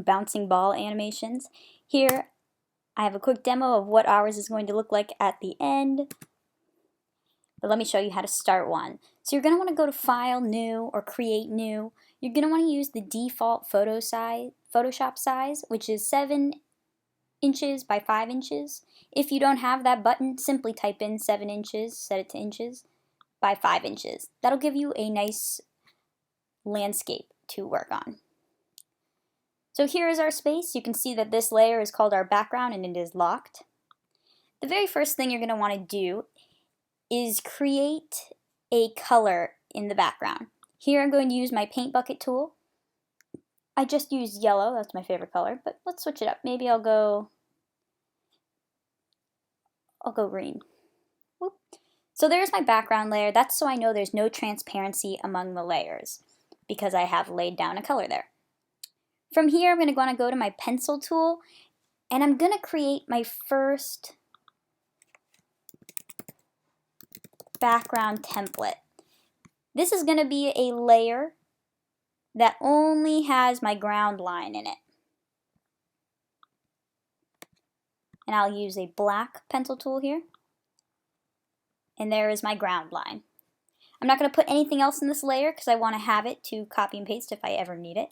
bouncing ball animations. Here I have a quick demo of what ours is going to look like at the end. But let me show you how to start one. So you're going to want to go to File, New, or Create New. You're going to want to use the default Photoshop size, which is 7 inches by 5 inches. If you don't have that button, simply type in 7 inches, set it to inches, by 5 inches. That'll give you a nice landscape to work on. So here is our space. You can see that this layer is called our background and it is locked. The very first thing you're going to want to do is create a color in the background. Here I'm going to use my paint bucket tool. I just used yellow, that's my favorite color, but let's switch it up. Maybe I'll go green. Whoop. So there's my background layer. That's so I know there's no transparency among the layers because I have laid down a color there. From here I'm going to want to go to my pencil tool and I'm going to create my first background template. This is going to be a layer that only has my ground line in it. And I'll use a black pencil tool here. And there is my ground line. I'm not going to put anything else in this layer because I want to have it to copy and paste if I ever need it.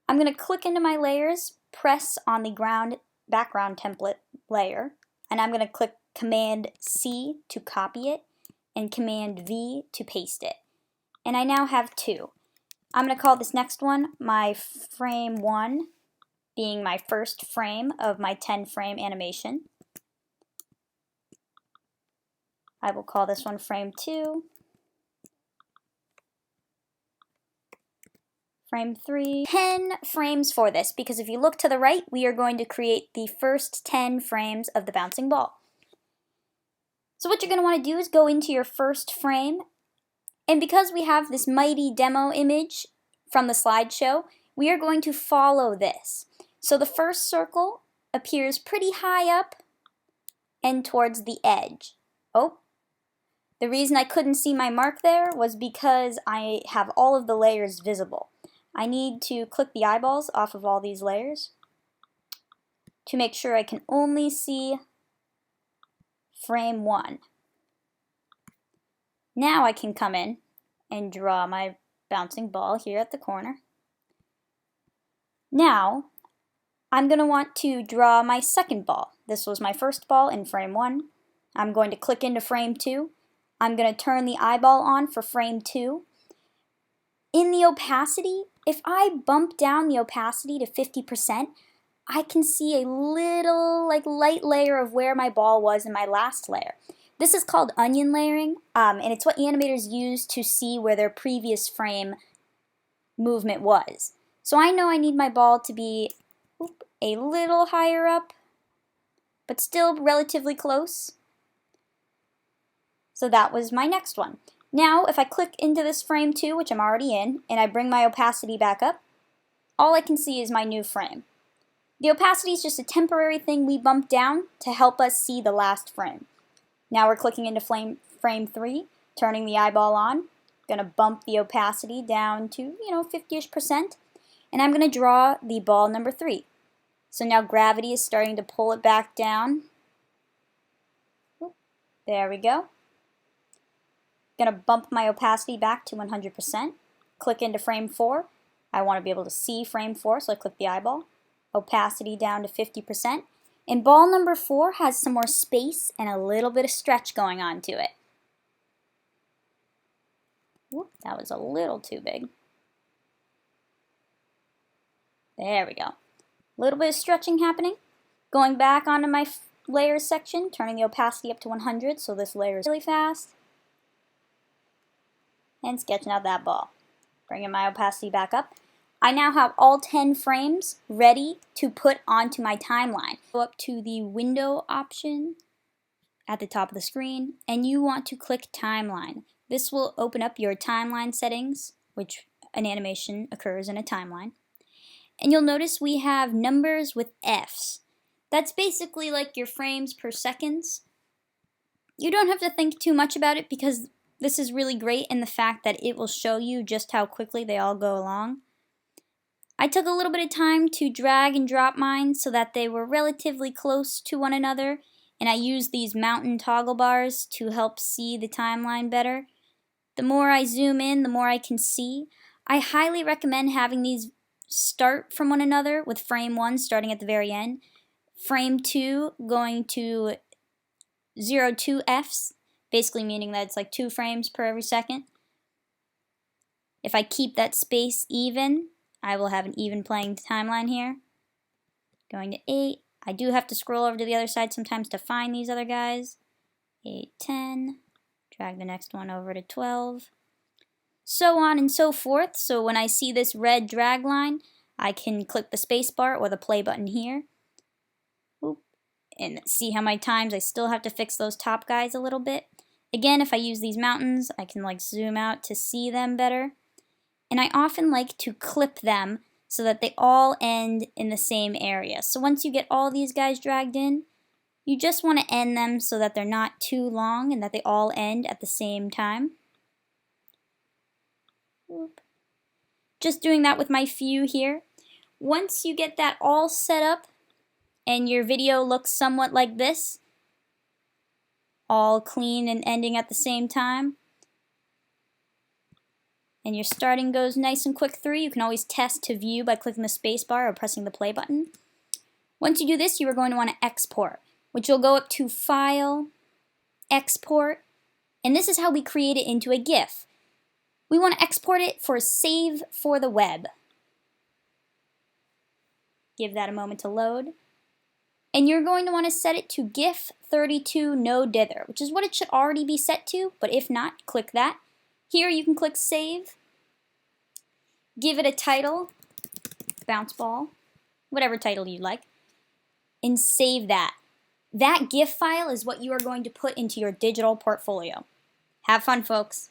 I'm going to click into my layers, press on the background template layer, and I'm going to click Command C to copy it and Command V to paste it. And I now have two. I'm going to call this next one my frame 1, being my first frame of my 10 frame animation. I will call this one frame 2, frame 3, 10 frames for this, because if you look to the right, we are going to create the first 10 frames of the bouncing ball. So what you're going to want to do is go into your first frame, and because we have this mighty demo image from the slideshow, we are going to follow this. So the first circle appears pretty high up and towards the edge. Oh, the reason I couldn't see my mark there was because I have all of the layers visible. I need to click the eyeballs off of all these layers to make sure I can only see frame 1. Now I can come in and draw my bouncing ball here at the corner. Now I'm going to want to draw my second ball. This was my first ball in frame 1. I'm going to click into frame 2. I'm going to turn the eyeball on for frame 2. In the opacity, if I bump down the opacity to 50%, I can see a little light layer of where my ball was in my last layer. This is called onion layering, and it's what animators use to see where their previous frame movement was. So I know I need my ball to be a little higher up, but still relatively close. So that was my next one. Now, if I click into this frame 2, which I'm already in, and I bring my opacity back up, all I can see is my new frame. The opacity is just a temporary thing we bump down to help us see the last frame. Now we're clicking into frame 3, turning the eyeball on. Going to bump the opacity down to, 50-ish%, and I'm going to draw the ball number 3. So now gravity is starting to pull it back down. There we go. Going to bump my opacity back to 100%. Click into frame 4. I want to be able to see frame 4, so I click the eyeball. Opacity down to 50%. And ball number 4 has some more space and a little bit of stretch going on to it. Whoop, that was a little too big. There we go. A little bit of stretching happening. Going back onto my layers section, turning the opacity up to 100 so this layer is really fast. And sketching out that ball. Bringing my opacity back up. I now have all 10 frames ready to put onto my timeline. Go up to the window option at the top of the screen, and you want to click timeline. This will open up your timeline settings, which an animation occurs in a timeline. And you'll notice we have numbers with Fs. That's basically like your frames per seconds. You don't have to think too much about it because this is really great in the fact that it will show you just how quickly they all go along. I took a little bit of time to drag and drop mine so that they were relatively close to one another, and I used these mountain toggle bars to help see the timeline better. The more I zoom in, the more I can see. I highly recommend having these start from one another, with frame 1 starting at the very end, frame 2 going to 0.2 f's, basically meaning that it's like 2 frames per every second. If I keep that space even, I will have an even playing timeline here. Going to 8. I do have to scroll over to the other side sometimes to find these other guys. 8, 10. Drag the next one over to 12. So on and so forth. So when I see this red drag line, I can click the space bar or the play button here. And see how many times I still have to fix those top guys a little bit. Again, if I use these mountains, I can like zoom out to see them better. And I often like to clip them so that they all end in the same area. So once you get all these guys dragged in, you just want to end them so that they're not too long and that they all end at the same time. Just doing that with my few here. Once you get that all set up and your video looks somewhat like this, all clean and ending at the same time, and your starting goes nice and quick through, you can always test to view by clicking the space bar or pressing the play button. Once you do this, you are going to want to export, which will go up to File, Export, and this is how we create it into a GIF. We want to export it for Save for the Web. Give that a moment to load. And you're going to want to set it to GIF 32 no dither, which is what it should already be set to, but if not, click that. Here you can click Save, give it a title, bounce ball, whatever title you like, and save that. That GIF file is what you are going to put into your digital portfolio. Have fun, folks.